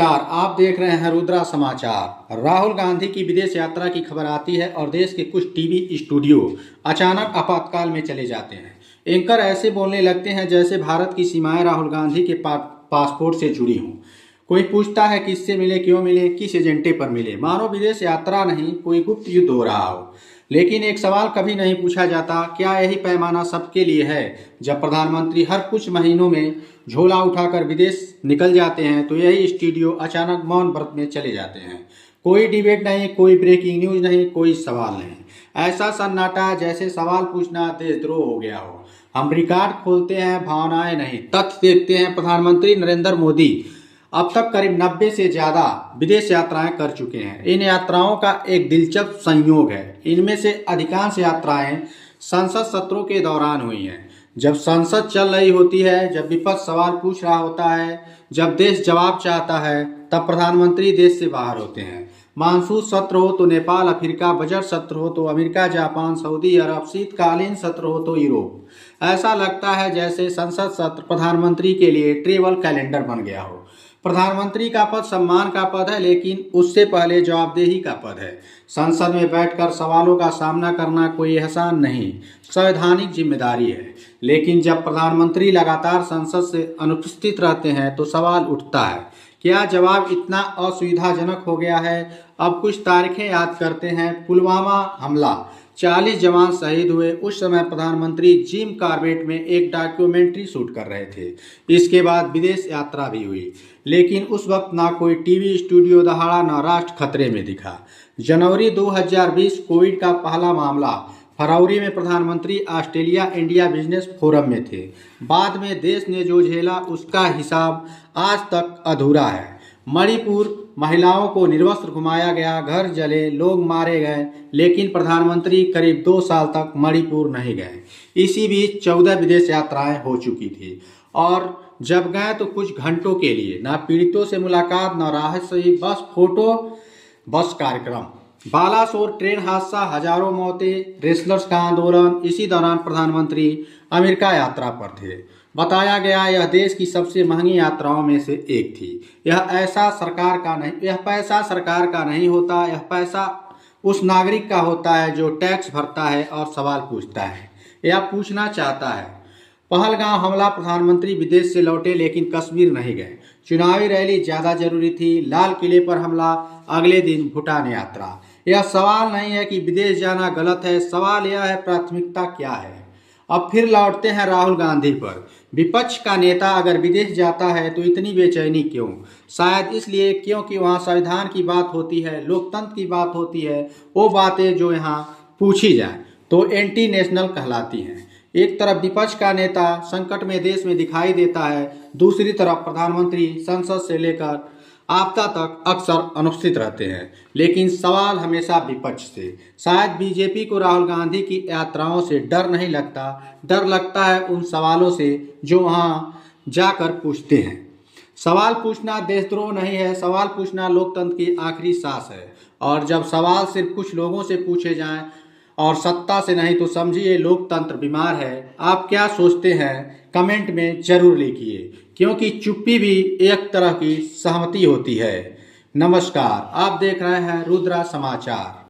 नमस्कार, आप देख रहे हैं रुद्रा समाचार। राहुल गांधी की विदेश यात्रा की खबर आती है और देश के कुछ टीवी स्टूडियो अचानक आपातकाल में चले जाते हैं। एंकर ऐसे बोलने लगते हैं जैसे भारत की सीमाएं राहुल गांधी के पासपोर्ट से जुड़ी हों। कोई पूछता है किससे मिले, क्यों मिले, किस एजेंडे पर मिले, मानो विदेश यात्रा नहीं कोई गुप्त युद्ध हो रहा हो। लेकिन एक सवाल कभी नहीं पूछा जाता, क्या यही पैमाना सबके लिए है? जब प्रधानमंत्री हर कुछ महीनों में झोला उठाकर विदेश निकल जाते हैं तो यही स्टूडियो अचानक मौन व्रत में चले जाते हैं। कोई डिबेट नहीं, कोई ब्रेकिंग न्यूज नहीं, कोई सवाल नहीं। ऐसा सन्नाटा जैसे सवाल पूछना देशद्रोह हो गया हो। हम रिकॉर्ड खोलते हैं, भावनाएं नहीं, तथ्य देखते हैं। प्रधानमंत्री नरेंद्र मोदी अब तक करीब 90 से ज़्यादा विदेश यात्राएं कर चुके हैं। इन यात्राओं का एक दिलचस्प संयोग है, इनमें से अधिकांश यात्राएं संसद सत्रों के दौरान हुई हैं। जब संसद चल रही होती है, जब विपक्ष सवाल पूछ रहा होता है, जब देश जवाब चाहता है, तब प्रधानमंत्री देश से बाहर होते हैं। मानसून सत्र हो तो नेपाल अफ्रीका, बजट सत्र हो तो अमेरिका जापान सऊदी अरब, शीतकालीन सत्र हो तो यूरोप। ऐसा लगता है जैसे संसद सत्र प्रधानमंत्री के लिए ट्रेवल कैलेंडर बन गया हो। प्रधानमंत्री का पद सम्मान का पद है, लेकिन उससे पहले जवाबदेही का पद है। संसद में बैठकर सवालों का सामना करना कोई एहसान नहीं, संवैधानिक जिम्मेदारी है। लेकिन जब प्रधानमंत्री लगातार संसद से अनुपस्थित रहते हैं तो सवाल उठता है, क्या जवाब इतना असुविधाजनक हो गया है? अब कुछ तारीखें याद करते हैं। पुलवामा हमला, 40 जवान शहीद हुए। उस समय प्रधानमंत्री जिम कॉर्बेट में एक डॉक्यूमेंट्री शूट कर रहे थे। इसके बाद विदेश यात्रा भी हुई, लेकिन उस वक्त ना कोई टीवी स्टूडियो दहाड़ा, ना राष्ट्र खतरे में दिखा। जनवरी 2020 कोविड का पहला मामला। फरवरी में प्रधानमंत्री ऑस्ट्रेलिया इंडिया बिजनेस फोरम में थे। बाद में देश ने जो झेला उसका हिसाब आज तक अधूरा है। मणिपुर, महिलाओं को निर्वस्त्र घुमाया गया, घर जले, लोग मारे गए, लेकिन प्रधानमंत्री करीब 2 साल तक मणिपुर नहीं गए। इसी बीच 14 विदेश यात्राएं हो चुकी थी, और जब गए तो कुछ घंटों के लिए। ना पीड़ितों से मुलाकात, ना राहत से, बस फोटो, बस कार्यक्रम। बालासोर ट्रेन हादसा, हजारों मौतें, रेसलर्स का आंदोलन। इसी दौरान प्रधानमंत्री अमेरिका यात्रा पर थे। बताया गया यह देश की सबसे महंगी यात्राओं में से एक थी। यह पैसा सरकार का नहीं होता, यह पैसा उस नागरिक का होता है जो टैक्स भरता है और सवाल पूछता है या पूछना चाहता है। पहलगाम हमला, प्रधानमंत्री विदेश से लौटे लेकिन कश्मीर नहीं गए। चुनावी रैली ज़्यादा जरूरी थी। लाल किले पर हमला, अगले दिन भूटान यात्रा। यह सवाल नहीं है कि विदेश जाना गलत है, सवाल यह है प्राथमिकता क्या है। अब फिर लौटते हैं राहुल गांधी पर। विपक्ष का नेता अगर विदेश जाता है तो इतनी बेचैनी क्यों? शायद इसलिए क्योंकि वहाँ संविधान की बात होती है, लोकतंत्र की बात होती है। वो बातें जो यहाँ पूछी जाए तो एंटी नेशनल कहलाती हैं। एक तरफ विपक्ष का नेता संकट में देश में दिखाई देता है, दूसरी तरफ प्रधानमंत्री संसद से लेकर आपदा तक अक्सर अनुपस्थित रहते हैं। लेकिन सवाल हमेशा विपक्ष से। शायद बीजेपी को राहुल गांधी की यात्राओं से डर नहीं लगता, डर लगता है उन सवालों से जो वहां जाकर पूछते हैं। सवाल पूछना देशद्रोह नहीं है, सवाल पूछना लोकतंत्र की आखिरी सांस है। और जब सवाल सिर्फ कुछ लोगों से पूछे जाएं और सत्ता से नहीं, तो समझिए लोकतंत्र बीमार है। आप क्या सोचते हैं कमेंट में जरूर लिखिए, क्योंकि चुप्पी भी एक तरह की सहमति होती है। नमस्कार, आप देख रहे हैं रुद्रा समाचार।